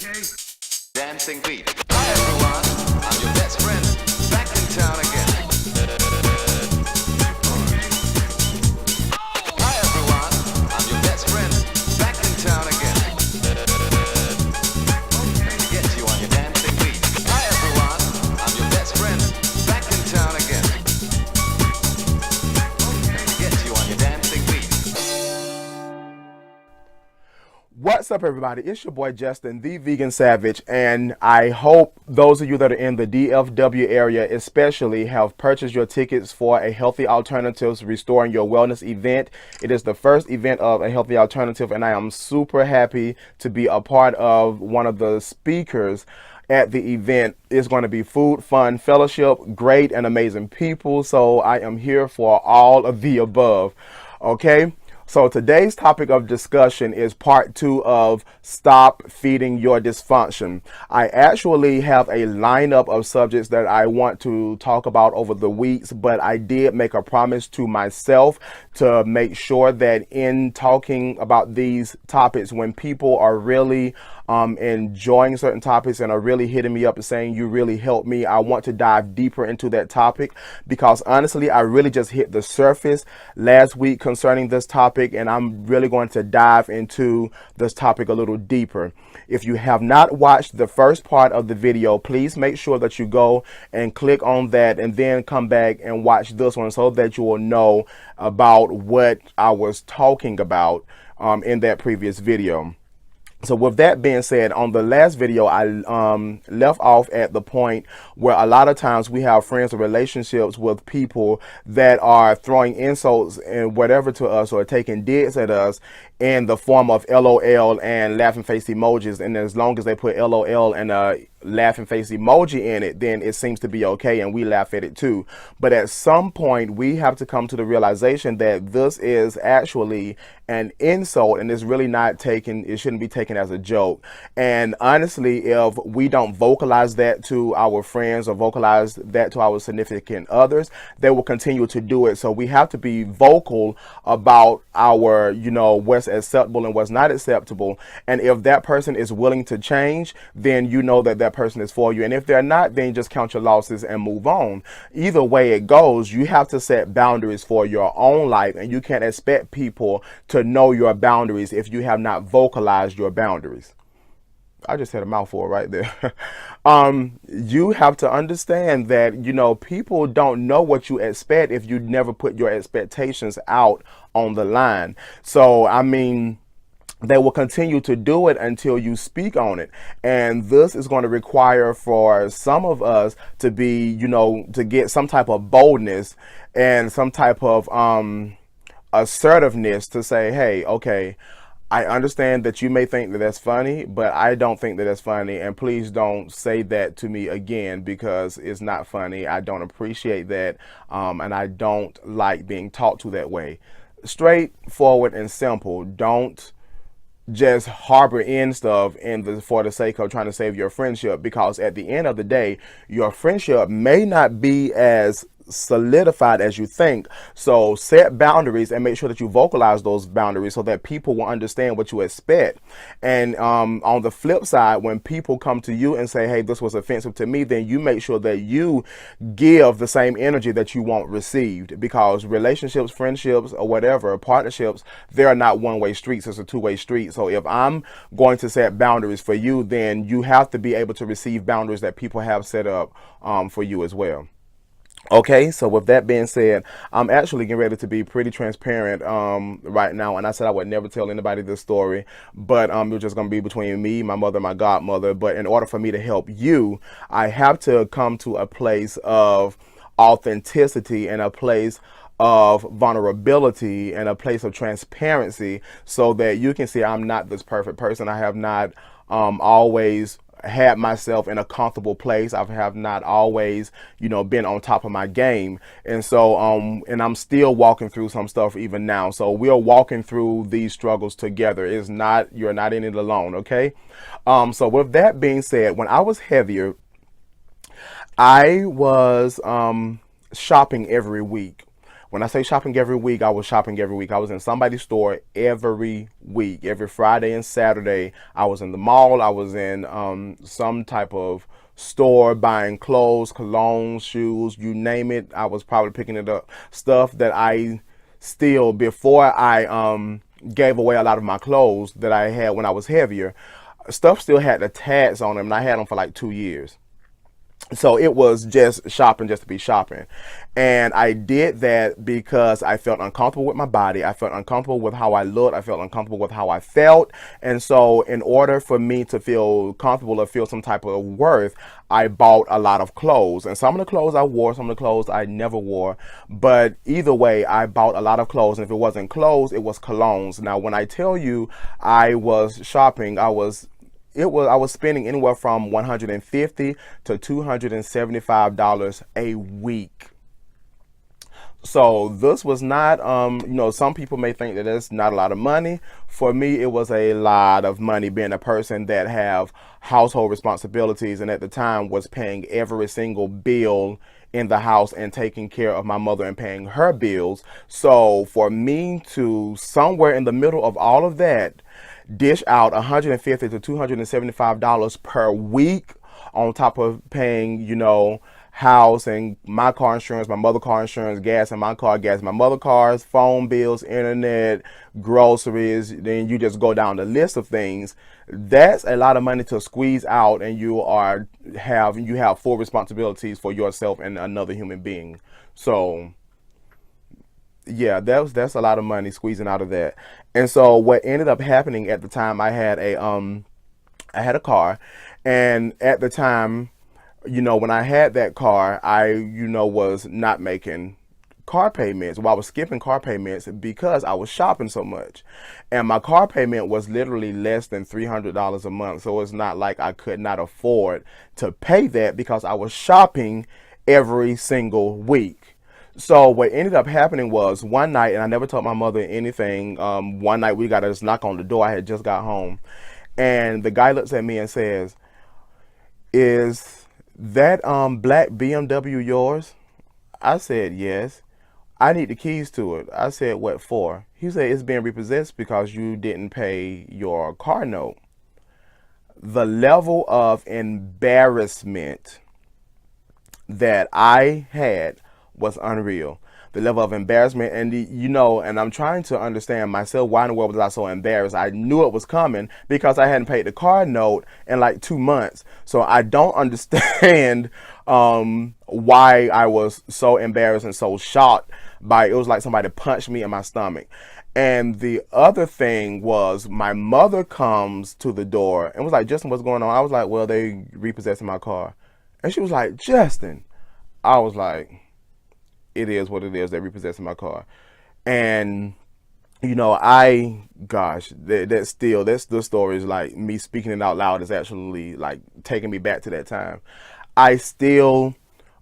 Dancing beat. Hi everyone, I'm your best friend, back in town again. Hi everyone, I'm your best friend, back in town again. Let me get you on your dancing beat. Hi everyone, I'm your best friend, back in town again. Let me get you on your dancing beat. What's up, everybody? It's your boy Justin, the Vegan Savage, and I hope those of you that are in the DFW area especially have purchased your tickets for a Healthy Alternatives Restoring Your Wellness event. It is the first event of a Healthy Alternative, and I am super happy to be a part of one of the speakers at the event. It's going to be food, fun, fellowship, great and amazing people, so I am here for all of the above, okay? So today's topic of discussion is part 2 of Stop Feeding Your Dysfunction. I actually have a lineup of subjects that I want to talk about over the weeks, but I did make a promise to myself to make sure that in talking about these topics, when people are really enjoying certain topics and are really hitting me up and saying you really helped me, I want to dive deeper into that topic, because honestly I really just hit the surface last week concerning this topic, and I'm really going to dive into this topic a little deeper. If you have not watched the first part of the video, please make sure that you go and click on that and then come back and watch this one so that you will know about what I was talking about in that previous video. So with that being said, on the last video, I left off at the point where a lot of times we have friends or relationships with people that are throwing insults and whatever to us, or taking digs at us in the form of LOL and laughing face emojis. And as long as they put LOL and a laughing face emoji in it, then it seems to be okay and we laugh at it too. But at some point we have to come to the realization that this is actually an insult, and it's really not taken, it shouldn't be taken as a joke. And honestly, if we don't vocalize that to our friends or vocalize that to our significant others, they will continue to do it. So we have to be vocal about our, what's acceptable and what's not acceptable. And if that person is willing to change, then you know that that person is for you. And if they're not, then just count your losses and move on. Either way it goes, you have to set boundaries for your own life, and you can't expect people to know your boundaries if you have not vocalized your boundaries. I just had a mouthful right there. You have to understand that, people don't know what you expect if you never put your expectations out on the line. So, I mean, they will continue to do it until you speak on it. And this is going to require for some of us to be, to get some type of boldness and some type of assertiveness to say, hey, okay, I understand that you may think that that's funny, but I don't think that that's funny, and please don't say that to me again, because it's not funny. I don't appreciate that, and I don't like being talked to that way. Straightforward and simple. Don't just harbor in stuff for the sake of trying to save your friendship, because at the end of the day, your friendship may not be as solidified as you think. So set boundaries and make sure that you vocalize those boundaries so that people will understand what you expect. And on the flip side, when people come to you and say, hey, this was offensive to me, then you make sure that you give the same energy that you want received, because relationships, friendships, or whatever, partnerships, they're not one-way streets. It's a two-way street. So if I'm going to set boundaries for you, then you have to be able to receive boundaries that people have set up for you as well. Okay, so with that being said, I'm actually getting ready to be pretty transparent right now. And I said I would never tell anybody this story, but it's just going to be between me, my mother, my godmother. But in order for me to help you, I have to come to a place of authenticity and a place of vulnerability and a place of transparency, so that you can see I'm not this perfect person. I have not always had myself in a comfortable place. I have not always, been on top of my game. And so, and I'm still walking through some stuff even now. So we are walking through these struggles together. You're not in it alone. Okay. So with that being said, when I was heavier, I was shopping every week. When I say shopping every week, I was shopping every week. I was in somebody's store every week. Every Friday and Saturday, I was in the mall. I was in some type of store buying clothes, cologne, shoes, you name it. I was probably picking it up. Stuff that I still, before I gave away a lot of my clothes that I had when I was heavier, stuff still had the tags on them, and I had them for like 2 years. So it was just shopping just to be shopping. And I did that because I felt uncomfortable with my body. I felt uncomfortable with how I looked. I felt uncomfortable with how I felt. And so in order for me to feel comfortable or feel some type of worth, I bought a lot of clothes. And some of the clothes I wore, some of the clothes I never wore. But either way, I bought a lot of clothes. And if it wasn't clothes, it was colognes. Now, when I tell you I was shopping, I was spending anywhere from $150 to $275 a week. So this was not, some people may think that it's not a lot of money. For me, it was a lot of money, being a person that have household responsibilities, and at the time was paying every single bill in the house and taking care of my mother and paying her bills. So for me to, somewhere in the middle of all of that, dish out $150 to $275 per week on top of paying, house and my car insurance, my mother car insurance, gas in my car, gas in my mother cars, phone bills, internet, groceries. Then you just go down the list of things. That's a lot of money to squeeze out, and you have full responsibilities for yourself and another human being. So yeah, that's a lot of money squeezing out of that. And so what ended up happening at the time, I had a car, and at the time, when I had that car, I was not making car payments. Well, I was skipping car payments because I was shopping so much, and my car payment was literally less than $300 a month. So it's not like I could not afford to pay that because I was shopping every single week. So what ended up happening was one night, and I never told my mother anything. One night we got this knock on the door. I had just got home, and the guy looks at me and says, "Is that black BMW yours?" I said, "Yes." "I need the keys to it." I said, "What for?" He said, "It's being repossessed because you didn't pay your car note." The level of embarrassment that I had was unreal. The level of embarrassment, and and I'm trying to understand myself, why in the world was I so embarrassed? I knew it was coming because I hadn't paid the car note in like 2 months. So I don't understand why I was so embarrassed and so shocked by it. Was like somebody punched me in my stomach. And the other thing was, my mother comes to the door and was like, "Justin, what's going on?" I was like, "Well, they repossessed my car." And she was like, "Justin." I was like, "It is what it is. They're repossessing my car." And that's the story is like me speaking it out loud is actually like taking me back to that time. I still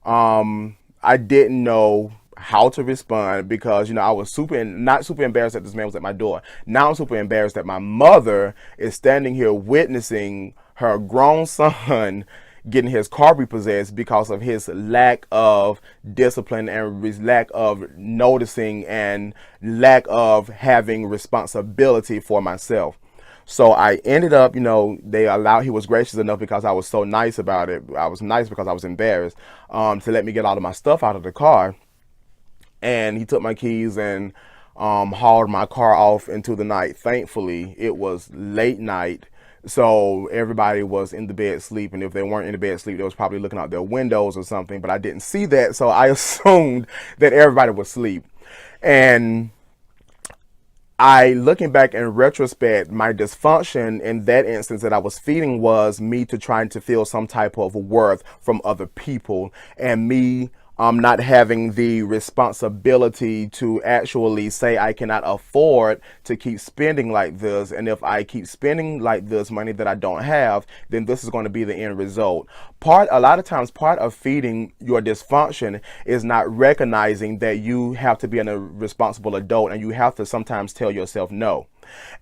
I didn't know how to respond because I was not super embarrassed that this man was at my door. Now I'm super embarrassed that my mother is standing here witnessing her grown son getting his car repossessed because of his lack of discipline and his lack of noticing and lack of having responsibility for myself. So I ended up, he was gracious enough because I was so nice about it. I was nice because I was embarrassed, to let me get all of my stuff out of the car. And he took my keys and hauled my car off into the night. Thankfully, it was late night. So everybody was in the bed sleeping. If they weren't in the bed sleep, they was probably looking out their windows or something, but I didn't see that. So I assumed that everybody was asleep. And looking back in retrospect, my dysfunction in that instance that I was feeding was me to trying to feel some type of worth from other people, and me not having the responsibility to actually say I cannot afford to keep spending like this. And if I keep spending like this money that I don't have, then this is going to be the end result. A lot of times, part of feeding your dysfunction is not recognizing that you have to be a responsible adult, and you have to sometimes tell yourself no.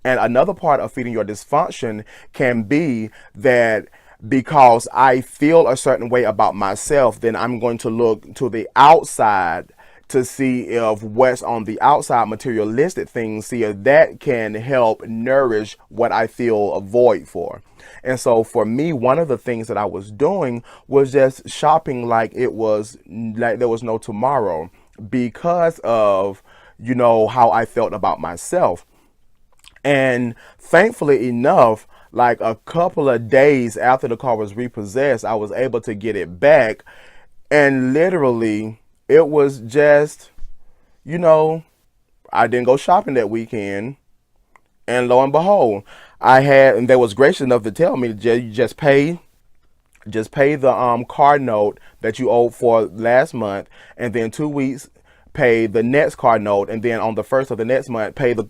And another part of feeding your dysfunction can be that because I feel a certain way about myself, then I'm going to look to the outside to see if what's on the outside, materialistic things, see if that can help nourish what I feel a void for. And so for me, one of the things that I was doing was just shopping like there was no tomorrow, because of, how I felt about myself. And thankfully enough, like a couple of days after the car was repossessed, I was able to get it back. And literally, it was just, I didn't go shopping that weekend. And lo and behold, and they was gracious enough to tell me to just pay the car note that you owed for last month, and then 2 weeks pay the next car note, and then on the first of the next month pay the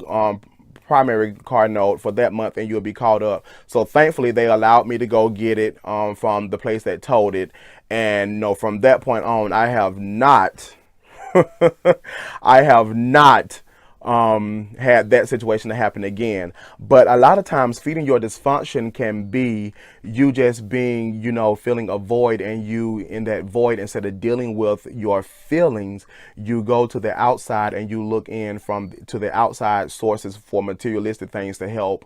primary car note for that month, and you'll be caught up. So thankfully they allowed me to go get it from the place that towed it. And from that point on, I have not I have not had that situation to happen again. But a lot of times feeding your dysfunction can be you just being, feeling a void, and you in that void, instead of dealing with your feelings, you go to the outside and you look to the outside sources for materialistic things to help,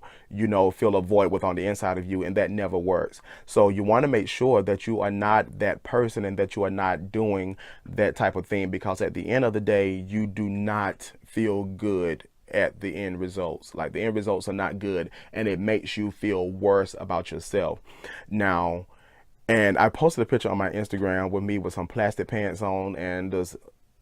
fill a void with on the inside of you, and that never works. So you want to make sure that you are not that person and that you are not doing that type of thing, because at the end of the day, you do not feel good at the end results. Like, the end results are not good, and it makes you feel worse about yourself. Now, and I posted a picture on my Instagram with me with some plastic pants on and this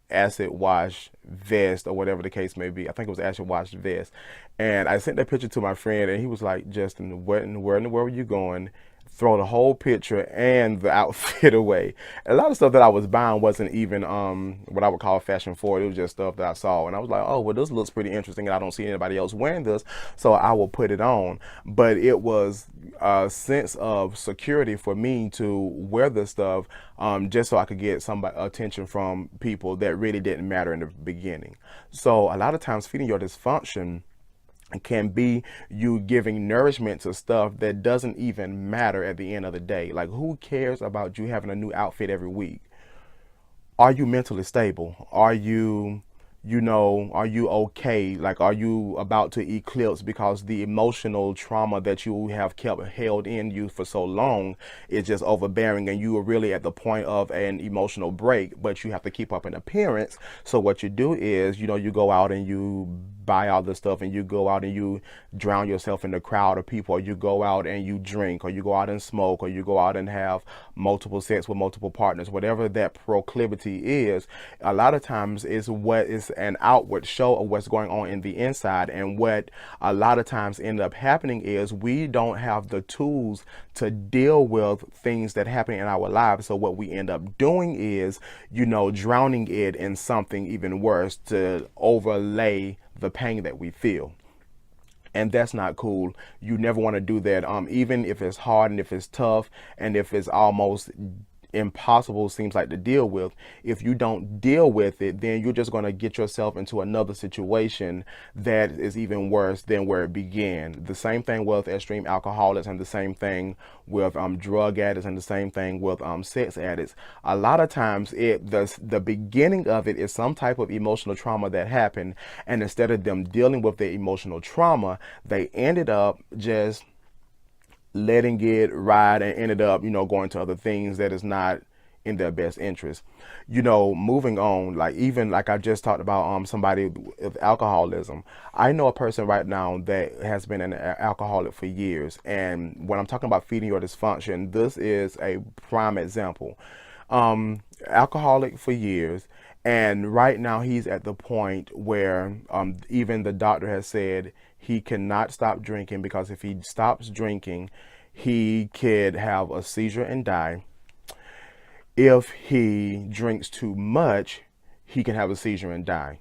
acid wash vest, or whatever the case may be. I think it was acid wash vest. And I sent that picture to my friend, and he was like, Justin, where in the world were you going? Throw the whole picture and the outfit away. A lot of stuff that I was buying wasn't even what I would call fashion forward. It was just stuff that I saw, and I was like, oh, well, this looks pretty interesting, and I don't see anybody else wearing this, so I will put it on. But it was a sense of security for me to wear this stuff, just so I could get some attention from people that really didn't matter in the beginning. So a lot of times feeding your dysfunction can be you giving nourishment to stuff that doesn't even matter at the end of the day. Like, who cares about you having a new outfit every week? Are you mentally stable? Are you okay? Like, are you about to eclipse because the emotional trauma that you have kept held in you for so long is just overbearing, and you are really at the point of an emotional break, but you have to keep up an appearance. So what you do is, you go out and you buy all this stuff, and you go out and you drown yourself in the crowd of people, or you go out and you drink, or you go out and smoke, or you go out and have multiple sex with multiple partners. Whatever that proclivity is, a lot of times is what is an outward show of what's going on in the inside. And what a lot of times end up happening is we don't have the tools to deal with things that happen in our lives. So what we end up doing is, drowning it in something even worse to overlay the pain that we feel. And that's not cool. You never want to do that. Even if it's hard, and if it's tough, and if it's almost impossible, seems like, to deal with, if you don't deal with it, then you're just going to get yourself into another situation that is even worse than where it began. The same thing with extreme alcoholics, and the same thing with drug addicts, and the same thing with sex addicts. A lot of times the beginning of it is some type of emotional trauma that happened, and instead of them dealing with the emotional trauma, they ended up just letting it ride, and ended up, going to other things that is not in their best interest. Moving on, like I just talked about somebody with alcoholism. I know a person right now that has been an alcoholic for years, and when I'm talking about feeding your dysfunction, this is a prime example. Alcoholic for years, and right now he's at the point where even the doctor has said he cannot stop drinking, because if he stops drinking, he could have a seizure and die. If he drinks too much, he can have a seizure and die.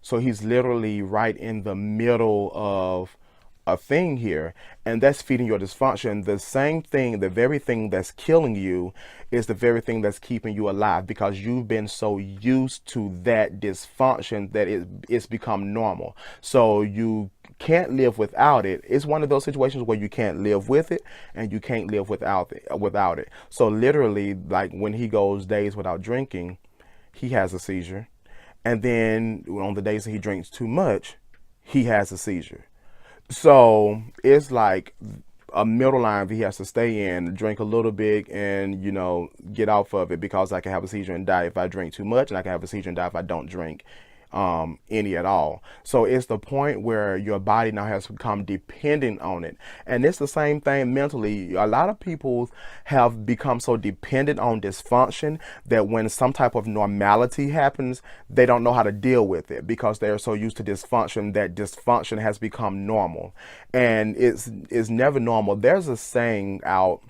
So he's literally right in the middle of a thing here, and that's feeding your dysfunction. The same thing, the very thing that's killing you is the very thing that's keeping you alive, because you've been so used to that dysfunction that it's become normal. So you can't live without it. It's one of those situations where you can't live with it, and you can't live without it. So literally, like when he goes days without drinking, he has a seizure. And then on the days that he drinks too much, he has a seizure. So it's like a middle line that he has to stay in, drink a little bit, and get off of it, because I can have a seizure and die if I drink too much, and I can have a seizure and die if I don't drink any at all. So it's the point where your body now has become dependent on it. And it's the same thing mentally. A lot of people have become so dependent on dysfunction that when some type of normality happens, they don't know how to deal with it, because they're so used to dysfunction that dysfunction has become normal. And it's never normal. There's a saying out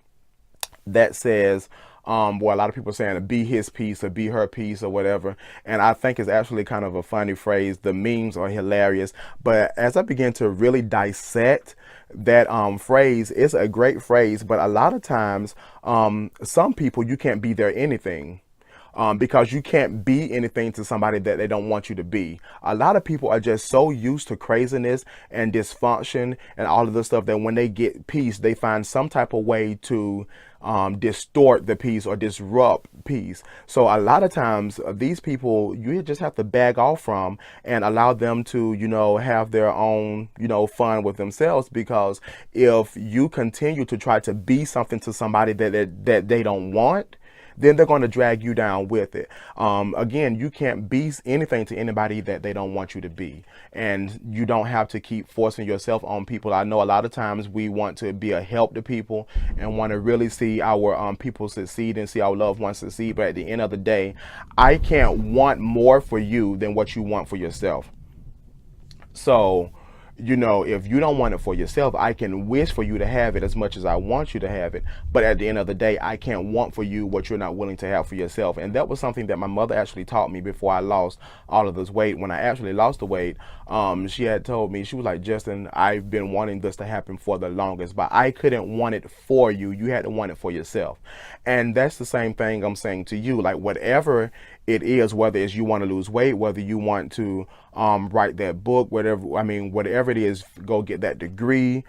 that says, well, a lot of people are saying be his piece or be her piece or whatever. And I think it's actually kind of a funny phrase. The memes are hilarious. But as I begin to really dissect that phrase, it's a great phrase. But a lot of times, some people, you can't be their anything. Because you can't be anything to somebody that they don't want you to be. A lot of people are just so used to craziness and dysfunction and all of this stuff that when they get peace, they find some type of way to distort the peace or disrupt peace. So a lot of times these people, you just have to back off from and allow them to, have their own, fun with themselves. Because if you continue to try to be something to somebody that they don't want, then they're going to drag you down with it. Again, you can't be anything to anybody that they don't want you to be. And you don't have to keep forcing yourself on people. I know a lot of times we want to be a help to people and want to really see our people succeed and see our loved ones succeed. But at the end of the day, I can't want more for you than what you want for yourself. So, if you don't want it for yourself, I can wish for you to have it as much as I want you to have it. But at the end of the day, I can't want for you what you're not willing to have for yourself. And that was something that my mother actually taught me before I lost all of this weight. When I actually lost the weight, she had told me, she was like, Justin, I've been wanting this to happen for the longest, but I couldn't want it for you. You had to want it for yourself. And that's the same thing I'm saying to you. Like, whatever it is, whether it's you want to lose weight, whether you want to write that book, whatever it is, go get that degree,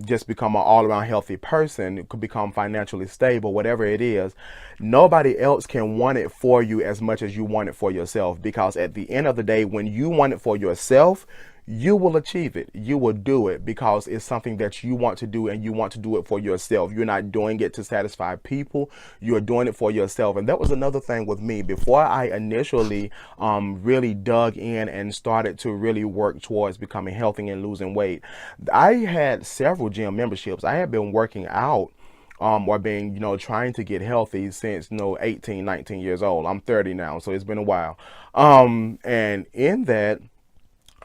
just become an all-around healthy person, it could become financially stable, whatever it is, nobody else can want it for you as much as you want it for yourself. Because at the end of the day, when you want it for yourself, you will achieve it. You will do it because it's something that you want to do, and you want to do it for yourself. You're not doing it to satisfy people. You're doing it for yourself. And that was another thing with me. Before I initially really dug in and started to really work towards becoming healthy and losing weight, I had several gym memberships. I had been working out or being, trying to get healthy since, 18, 19 years old. I'm 30 now, so it's been a while. And in that,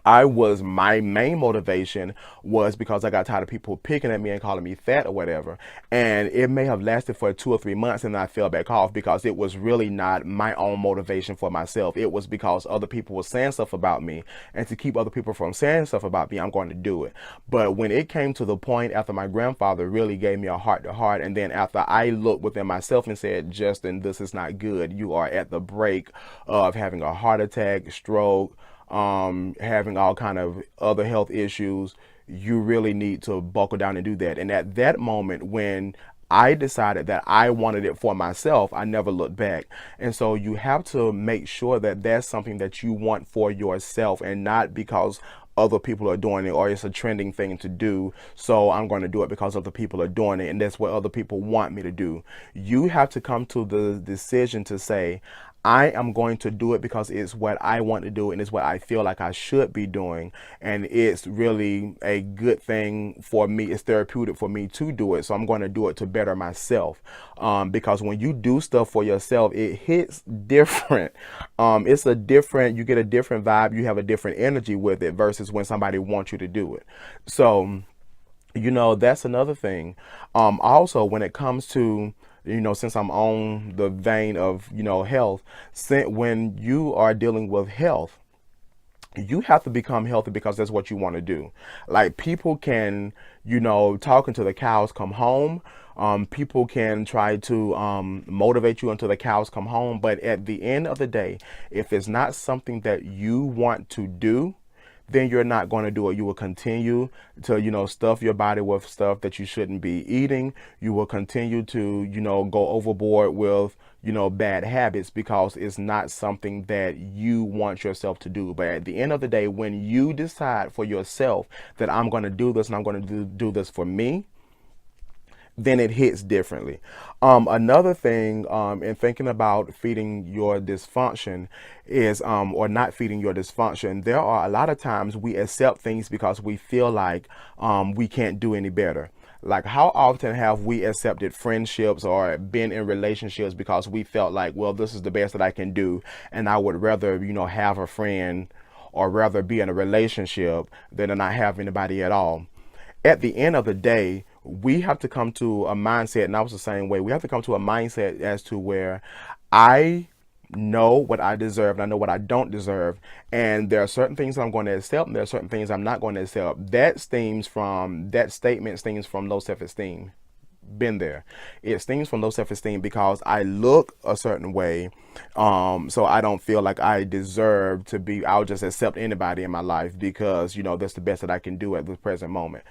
my main motivation was because I got tired of people picking at me and calling me fat or whatever. And it may have lasted for 2 or 3 months, and I fell back off because it was really not my own motivation for myself. It was because other people were saying stuff about me, and to keep other people from saying stuff about me, I'm going to do it. But when it came to the point after my grandfather really gave me a heart to heart, and then after I looked within myself and said, Justin, this is not good. You are at the brink of having a heart attack, stroke, having all kind of other health issues. You really need to buckle down and do that. And at that moment, when I decided that I wanted it for myself, I never looked back. And so you have to make sure that that's something that you want for yourself, and not because other people are doing it or it's a trending thing to do, so I'm going to do it because other people are doing it and that's what other people want me to do. You have to come to the decision to say, I am going to do it because it's what I want to do and it's what I feel like I should be doing, and it's really a good thing for me. It's therapeutic for me to do it, so I'm going to do it to better myself. Because when you do stuff for yourself, it hits different. You get a different vibe. You have a different energy with it versus when somebody wants you to do it. So, that's another thing. Also, when it comes to since I'm on the vein of, health, when you are dealing with health, you have to become healthy because that's what you want to do. Like, people can, talk until the cows come home. People can try to motivate you until the cows come home. But at the end of the day, if it's not something that you want to do, then you're not going to do it. You will continue to, stuff your body with stuff that you shouldn't be eating. You will continue to, go overboard with, bad habits, because it's not something that you want yourself to do. But at the end of the day, when you decide for yourself that I'm going to do this and I'm going to do this for me, then it hits differently. Another thing, in thinking about feeding your dysfunction is, or not feeding your dysfunction, there are a lot of times we accept things because we feel like we can't do any better. Like, how often have we accepted friendships or been in relationships because we felt like, well, this is the best that I can do, and I would rather, have a friend or rather be in a relationship than to not have anybody at all. At the end of the day, we have to come to a mindset, and I was the same way. We have to come to a mindset as to where I know what I deserve and I know what I don't deserve. And there are certain things I'm going to accept and there are certain things I'm not going to accept. That statement stems from low self-esteem. Been there. It stems from low self-esteem because I look a certain way. So I don't feel like I deserve to be, I'll just accept anybody in my life because, that's the best that I can do at the present moment.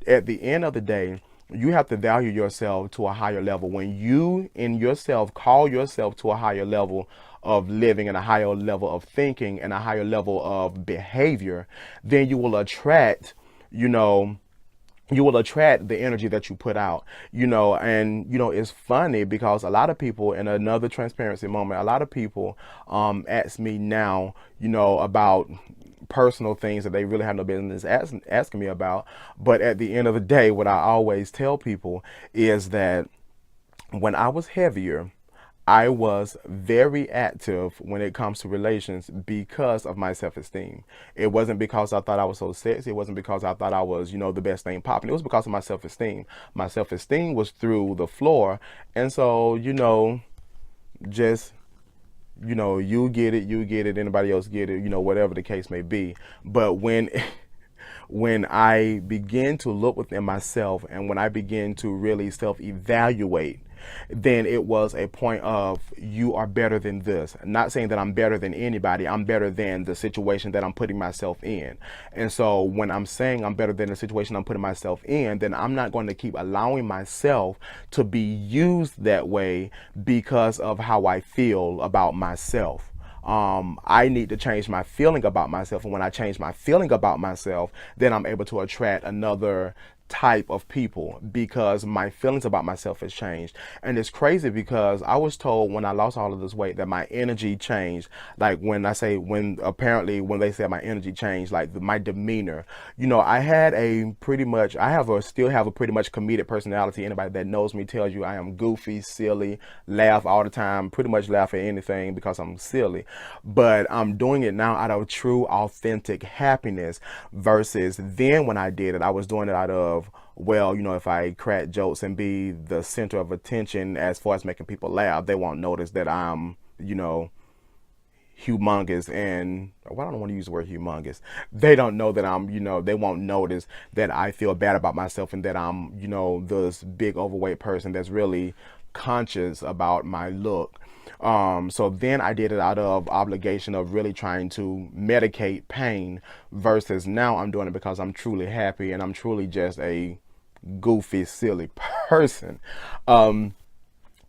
At the end of the day, you have to value yourself to a higher level. When you in yourself call yourself to a higher level of living and a higher level of thinking and a higher level of behavior, then you will attract, the energy that you put out, and, it's funny because a lot of people, in another transparency moment, a lot of people ask me now, about personal things that they really have no business asking me about. But at the end of the day, what I always tell people is that when I was heavier, I was very active when it comes to relations because of my self-esteem. It wasn't because I thought I was so sexy. It wasn't because I thought I was, the best thing popping. It was because of my self-esteem. My self-esteem was through the floor. And so, just, you get it, anybody else get it, whatever the case may be. But when I begin to look within myself and when I begin to really self-evaluate, then it was a point of, you are better than this. Not saying that I'm better than anybody. I'm better than the situation that I'm putting myself in. And so when I'm saying I'm better than the situation I'm putting myself in, then I'm not going to keep allowing myself to be used that way because of how I feel about myself. I need to change my feeling about myself. And when I change my feeling about myself, then I'm able to attract another type of people because my feelings about myself has changed. And it's crazy because I was told when I lost all of this weight that my energy changed. Like when they say my energy changed, like my demeanor, I had still have a pretty much comedic personality. Anybody that knows me tells you I am goofy, silly, laugh all the time, pretty much laugh at anything because I'm silly. But I'm doing it now out of true, authentic happiness versus then when I did it, I was doing it out of, well, if I crack jokes and be the center of attention as far as making people laugh, they won't notice that I'm, humongous. And well, I don't want to use the word humongous. They don't know that I'm, they won't notice that I feel bad about myself and that I'm, this big overweight person that's really conscious about my look. So then I did it out of obligation of really trying to medicate pain versus now I'm doing it because I'm truly happy and I'm truly just a goofy, silly person.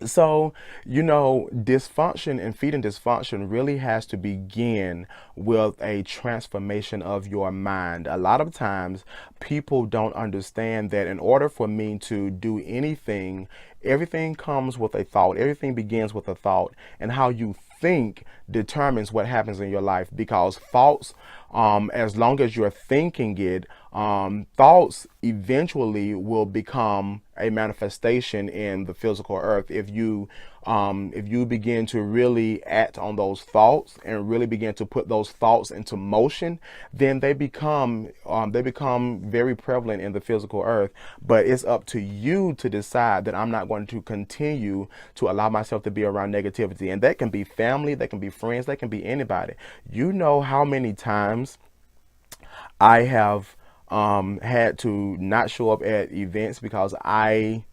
So, dysfunction and feeding dysfunction really has to begin with a transformation of your mind. A lot of times people don't understand that in order for me to do anything, everything comes with a thought. Everything begins with a thought, and how you think determines what happens in your life, because thoughts, as long as you're thinking it, thoughts eventually will become a manifestation in the physical earth. If you begin to really act on those thoughts and really begin to put those thoughts into motion, then they become very prevalent in the physical earth. But it's up to you to decide that I'm not going to continue to allow myself to be around negativity. And that can be family, that can be friends, that can be anybody. You know how many times I have had to not show up at events because I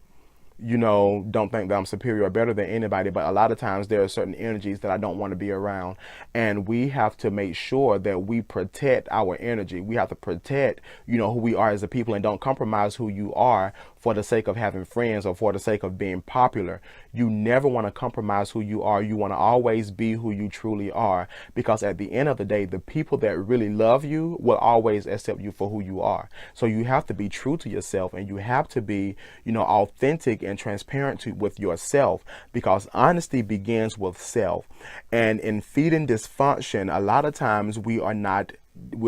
don't think that I'm superior or better than anybody, but a lot of times there are certain energies that I don't want to be around. And we have to make sure that we protect our energy. We have to protect, who we are as a people, and don't compromise who you are for the sake of having friends or for the sake of being popular. You never want to compromise who you are. You want to always be who you truly are, because at the end of the day, the people that really love you will always accept you for who you are. So you have to be true to yourself, and you have to be, authentic and transparent with yourself, because honesty begins with self. And in feeding dysfunction, a lot of times we're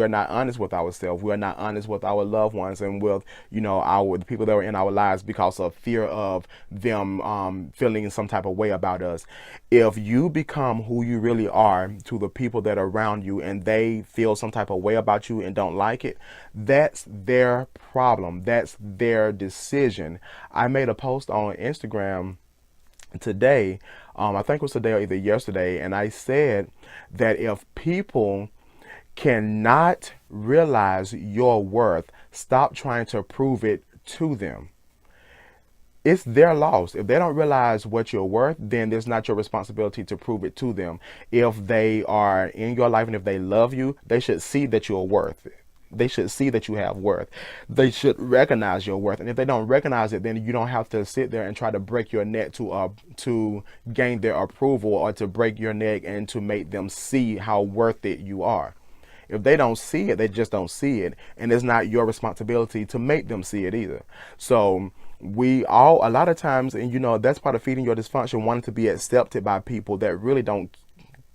not honest with ourselves. We're not honest with our loved ones and with, the people that are in our lives, because of fear of them feeling some type of way about us. If you become who you really are to the people that are around you, and they feel some type of way about you and don't like it, that's their problem. That's their decision. I made a post on Instagram today, I think it was today or either yesterday, and I said that if people cannot realize your worth, stop trying to prove it to them. It's their loss. If they don't realize what you're worth, then it's not your responsibility to prove it to them. If they are in your life and if they love you, they should see that you're worth it. They should see that you have worth. They should recognize your worth. And if they don't recognize it, then you don't have to sit there and try to break your neck to gain their approval, or to break your neck and to make them see how worth it you are. If they don't see it, they just don't see it. And it's not your responsibility to make them see it either. So we all, a lot of times, and that's part of feeding your dysfunction, wanting to be accepted by people that really don't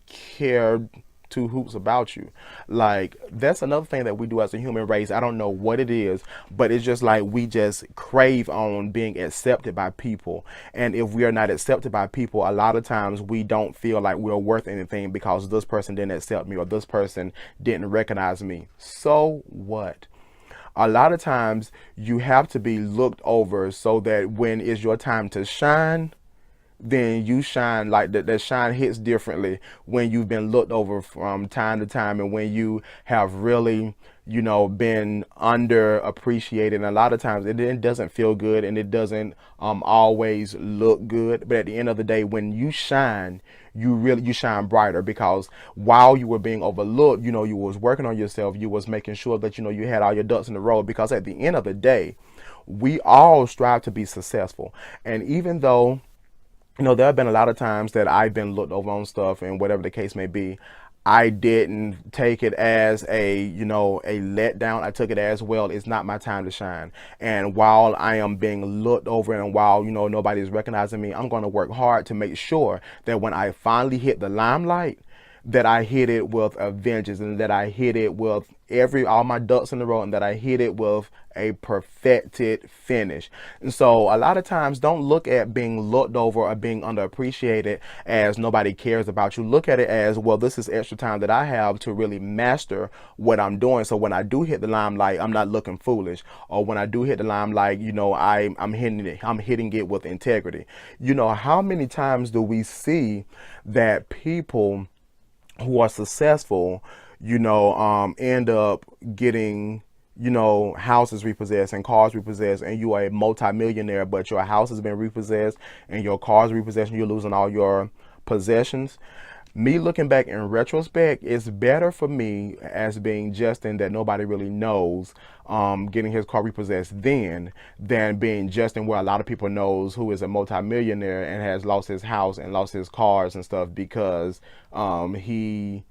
care two hoops about you. Like, that's another thing that we do as a human race. I don't know what it is, but it's just like we just crave on being accepted by people. And if we are not accepted by people, a lot of times we don't feel like we're worth anything, because this person didn't accept me, or this person didn't recognize me. So what? A lot of times you have to be looked over so that when it's your time to shine, then you shine. Like that shine hits differently when you've been looked over from time to time, and when you have really, been underappreciated. And a lot of times it doesn't feel good, and it doesn't always look good. But at the end of the day, when you shine, you shine brighter, because while you were being overlooked, you was working on yourself. You was making sure that, you had all your ducks in a row, because at the end of the day, we all strive to be successful. And even though, there have been a lot of times that I've been looked over on stuff, and whatever the case may be, I didn't take it as a letdown. I took it as, well, it's not my time to shine. And while I am being looked over, and while, nobody's recognizing me, I'm going to work hard to make sure that when I finally hit the limelight, that I hit it with a vengeance, and that I hit it with all my ducks in a row, and that I hit it with a perfected finish. And so a lot of times, don't look at being looked over or being underappreciated as nobody cares about you. Look at it as, well, this is extra time that I have to really master what I'm doing. So when I do hit the limelight, I'm not looking foolish. Or when I do hit the limelight, I'm hitting it with integrity. How many times do we see that people who are successful, end up getting, houses repossessed and cars repossessed, and you are a multimillionaire, but your house has been repossessed and your car's repossessed, and you're losing all your possessions? Me looking back in retrospect, it's better for me as being Justin that nobody really knows, getting his car repossessed than being Justin where a lot of people knows, who is a multimillionaire and has lost his house and lost his cars and stuff because he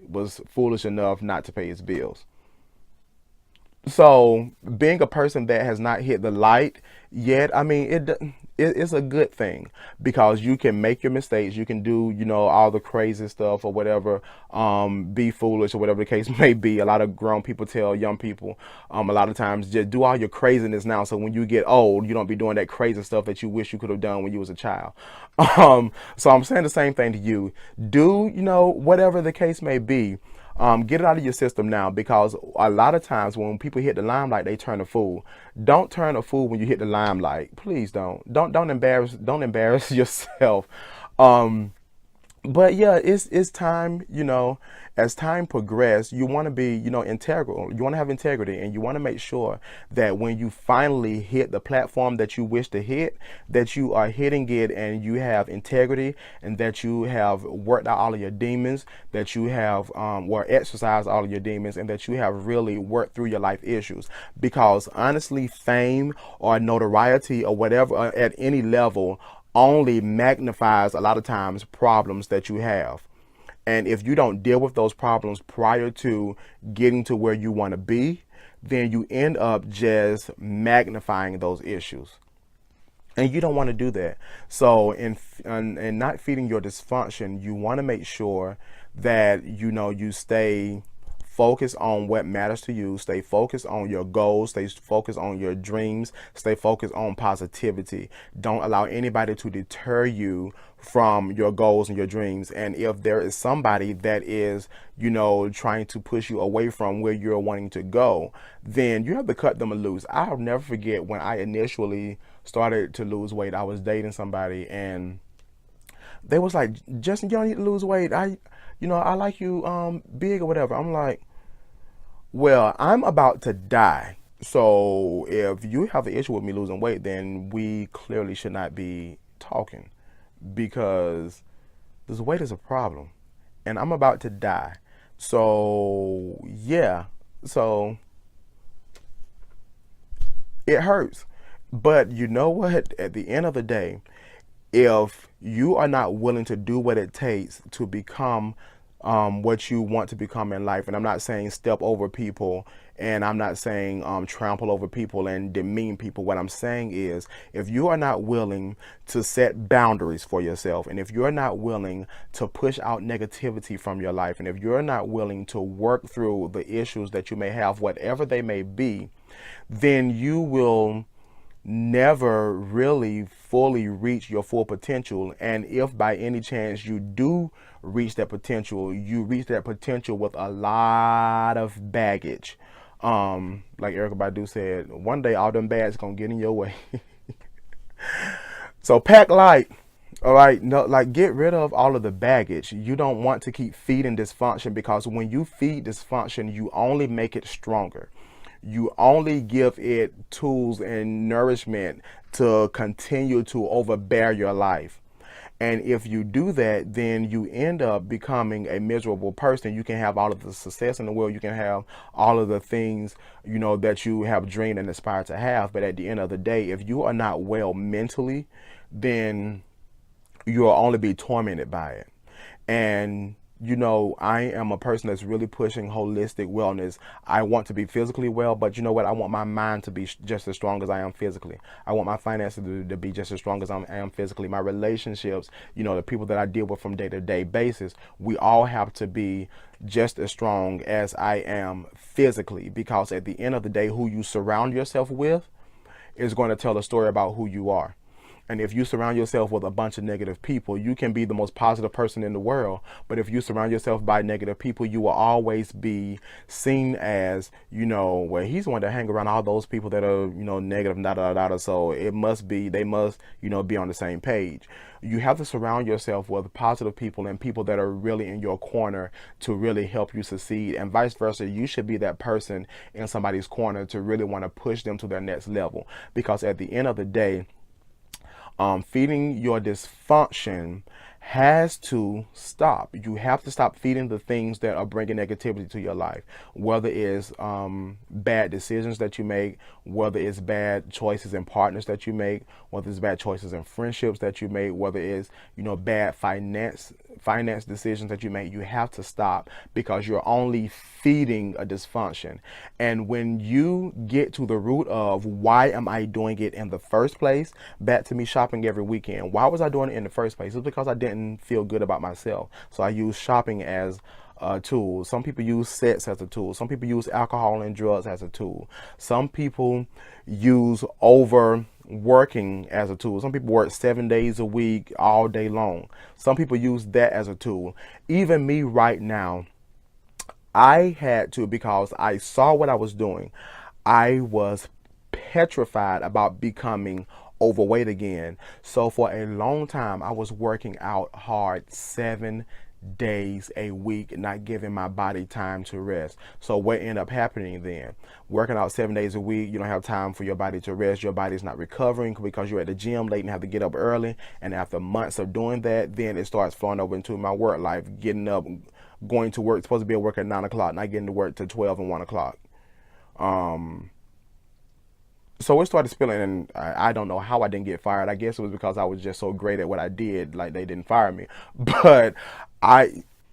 was foolish enough not to pay his bills. So being a person that has not hit the light yet, it's a good thing, because you can make your mistakes. You can do, all the crazy stuff or whatever, be foolish or whatever the case may be. A lot of grown people tell young people, a lot of times, just do all your craziness now, so when you get old, you don't be doing that crazy stuff that you wish you could have done when you was a child. So I'm saying the same thing to you. Do, whatever the case may be. Get it out of your system now, because a lot of times when people hit the limelight, they turn a fool. Don't turn a fool when you hit the limelight. Please don't embarrass yourself. But yeah, it's time, as time progresses, you want to be, integral. You want to have integrity, and you want to make sure that when you finally hit the platform that you wish to hit, that you are hitting it and you have integrity, and that you have worked out all of your demons, that you have exercised all of your demons, and that you have really worked through your life issues. Because honestly, fame or notoriety or whatever at any level only magnifies a lot of times problems that you have. And if you don't deal with those problems prior to getting to where you want to be, then you end up just magnifying those issues. And you don't want to do that. So in not feeding your dysfunction, you want to make sure that you stay focus on what matters to you. Stay focused on your goals. Stay focused on your dreams. Stay focused on positivity. Don't allow anybody to deter you from your goals and your dreams. And if there is somebody that is, trying to push you away from where you're wanting to go, then you have to cut them loose. I'll never forget when I initially started to lose weight. I was dating somebody and they was like, Justin, you don't need to lose weight. I like you big or whatever. I'm like, well, I'm about to die. So if you have an issue with me losing weight, then we clearly should not be talking, because this weight is a problem and I'm about to die. So yeah, so it hurts. But you know what? At the end of the day, if you are not willing to do what it takes to become what you want to become in life, and I'm not saying step over people, and I'm not saying trample over people and demean people. What I'm saying is, if you are not willing to set boundaries for yourself, and if you're not willing to push out negativity from your life, and if you're not willing to work through the issues that you may have, whatever they may be, then you will never really fully reach your full potential. And if by any chance you do reach that potential, you reach that potential with a lot of baggage. Like Erykah Badu said, one day all them bags gonna get in your way. So pack light. All right, no, like get rid of all of the baggage. You don't want to keep feeding dysfunction, because when you feed dysfunction, you only make it stronger. You only give it tools and nourishment to continue to overbear your life. And if you do that, then you end up becoming a miserable person. You can have all of the success in the world. You can have all of the things, that you have dreamed and aspired to have. But at the end of the day, if you are not well mentally, then you'll only be tormented by it. And I am a person that's really pushing holistic wellness. I want to be physically well, but you know what? I want my mind to be just as strong as I am physically. I want my finances to be just as strong as I am physically. My relationships, the people that I deal with from day to day basis, we all have to be just as strong as I am physically, because at the end of the day, who you surround yourself with is going to tell a story about who you are. And if you surround yourself with a bunch of negative people, you can be the most positive person in the world. But if you surround yourself by negative people, you will always be seen as, well, he's one to hang around all those people that are, negative, da da da da. So they must, be on the same page. You have to surround yourself with positive people and people that are really in your corner to really help you succeed, and vice versa. You should be that person in somebody's corner to really want to push them to their next level. Because at the end of the day, feeding your dysfunction has to stop. You have to stop feeding the things that are bringing negativity to your life, whether it's bad decisions that you make, whether it's bad choices in partners that you make, whether it's bad choices in friendships that you make, whether it's bad finance decisions that you make. You have to stop, because you're only feeding a dysfunction. And when you get to the root of why am I doing it in the first place, back to me shopping every weekend. Why was I doing it in the first place? It's because I didn't feel good about myself. So I use shopping as a tool. Some people use sex as a tool. Some people use alcohol and drugs as a tool. Some people use overworking as a tool. Some people work 7 days a week, all day long. Some people use that as a tool. Even me right now, I had to, because I saw what I was doing. I was petrified about becoming overweight again. So for a long time, I was working out hard 7 days a week, not giving my body time to rest. So what ended up happening then? Working out 7 days a week, you don't have time for your body to rest. Your body's not recovering because you're at the gym late and have to get up early. And after months of doing that, then it starts flowing over into my work life, getting up, going to work, supposed to be at work at 9 o'clock, not getting to work to 12 and 1 o'clock. So it started spilling, and I don't know how I didn't get fired. I guess it was because I was just so great at what I did, like they didn't fire me. But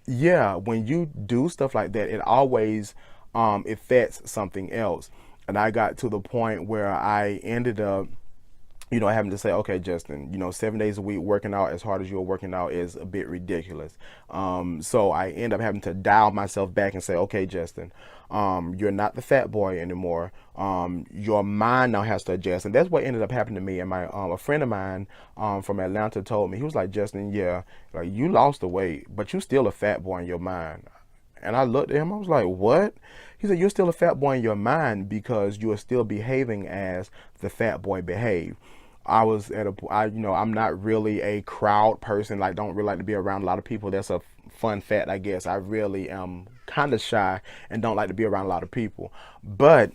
yeah, when you do stuff like that, it always affects something else. And I got to the point where I ended up, having to say, okay, Justin, 7 days a week working out as hard as you're working out is a bit ridiculous. So I end up having to dial myself back and say, okay, Justin, you're not the fat boy anymore. Your mind now has to adjust. And that's what ended up happening to me. And a friend of mine from Atlanta told me, he was like, Justin, yeah, like you lost the weight, but you still a fat boy in your mind. And I looked at him, I was like, what? He said, you're still a fat boy in your mind because you are still behaving as the fat boy behaved. I was at I'm not really a crowd person, like don't really like to be around a lot of people. That's a fun fact, I guess. I really am kind of shy and don't like to be around a lot of people. But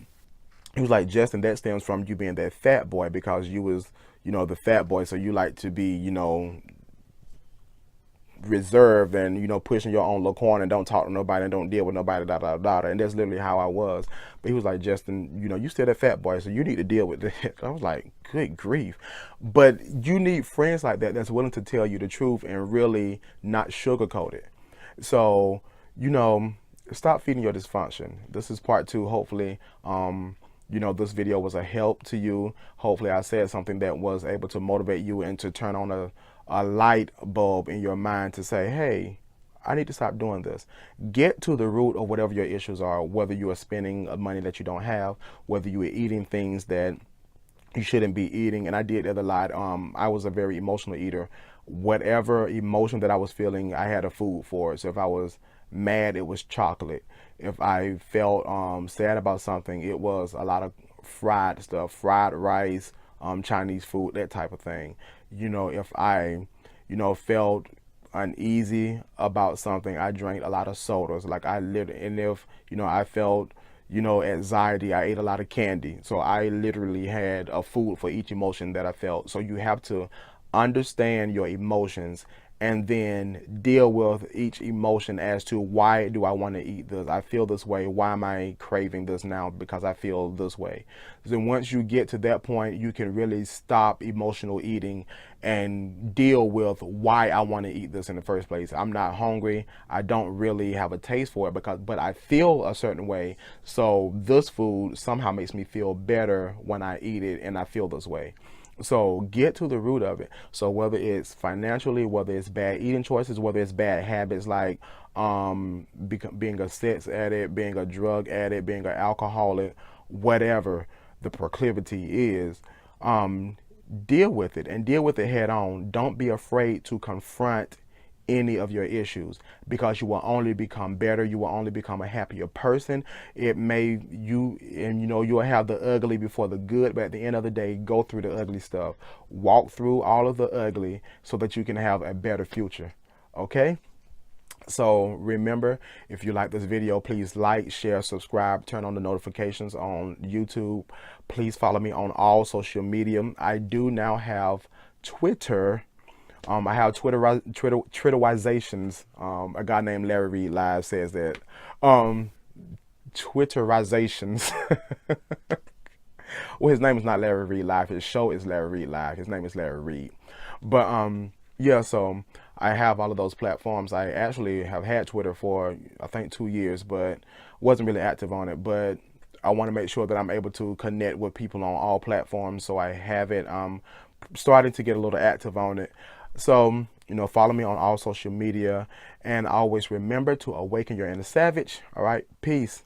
he was like, Justin, that stems from you being that fat boy because you was, the fat boy. So you like to be, reserved and pushing your own little corner and don't talk to nobody and don't deal with nobody, and that's literally how I was. But he was like, Justin, you still that fat boy, so you need to deal with that. I was like, good grief. But you need friends like that that's willing to tell you the truth and really not sugarcoat it. So stop feeding your dysfunction. This is part 2. Hopefully this video was a help to you. Hopefully I said something that was able to motivate you and to turn on a light bulb in your mind to say, hey, I need to stop doing this. Get to the root of whatever your issues are, whether you are spending money that you don't have, whether you are eating things that you shouldn't be eating. And I did that a lot. I was a very emotional eater. Whatever emotion that I was feeling, I had a food for it. So if I was mad, it was chocolate. If I felt sad about something, it was a lot of fried stuff, fried rice, Chinese food, that type of thing. If I, felt uneasy about something, I drank a lot of sodas. Like I literally, and if, I felt, anxiety, I ate a lot of candy. So I literally had a food for each emotion that I felt. So you have to understand your emotions and then deal with each emotion as to why do I want to eat this? I feel this way. Why am I craving this now? Because I feel this way. So once you get to that point, you can really stop emotional eating and deal with why I want to eat this in the first place. I'm not hungry. I don't really have a taste for it but I feel a certain way. So this food somehow makes me feel better when I eat it and I feel this way. So get to the root of it. So whether it's financially, whether it's bad eating choices, whether it's bad habits like being a sex addict, being a drug addict, being an alcoholic, whatever the proclivity is, deal with it and deal with it head on. Don't be afraid to confront any of your issues because you will only become better. You will only become a happier person. You'll have the ugly before the good, but at the end of the day, go through the ugly stuff. Walk through all of the ugly so that you can have a better future. Okay? So remember, if you like this video, please like, share, subscribe, turn on the notifications on YouTube. Please follow me on all social media. I do now have Twitter. I have Twitterizations. A guy named Larry Reed Live says that. Twitterizations. Well, his name is not Larry Reed Live. His show is Larry Reed Live. His name is Larry Reed. But yeah, so I have all of those platforms. I actually have had Twitter for I think 2 years, but wasn't really active on it. But I want to make sure that I'm able to connect with people on all platforms. So I have it. Starting to get a little active on it. So, follow me on all social media and always remember to awaken your inner savage. All right. Peace.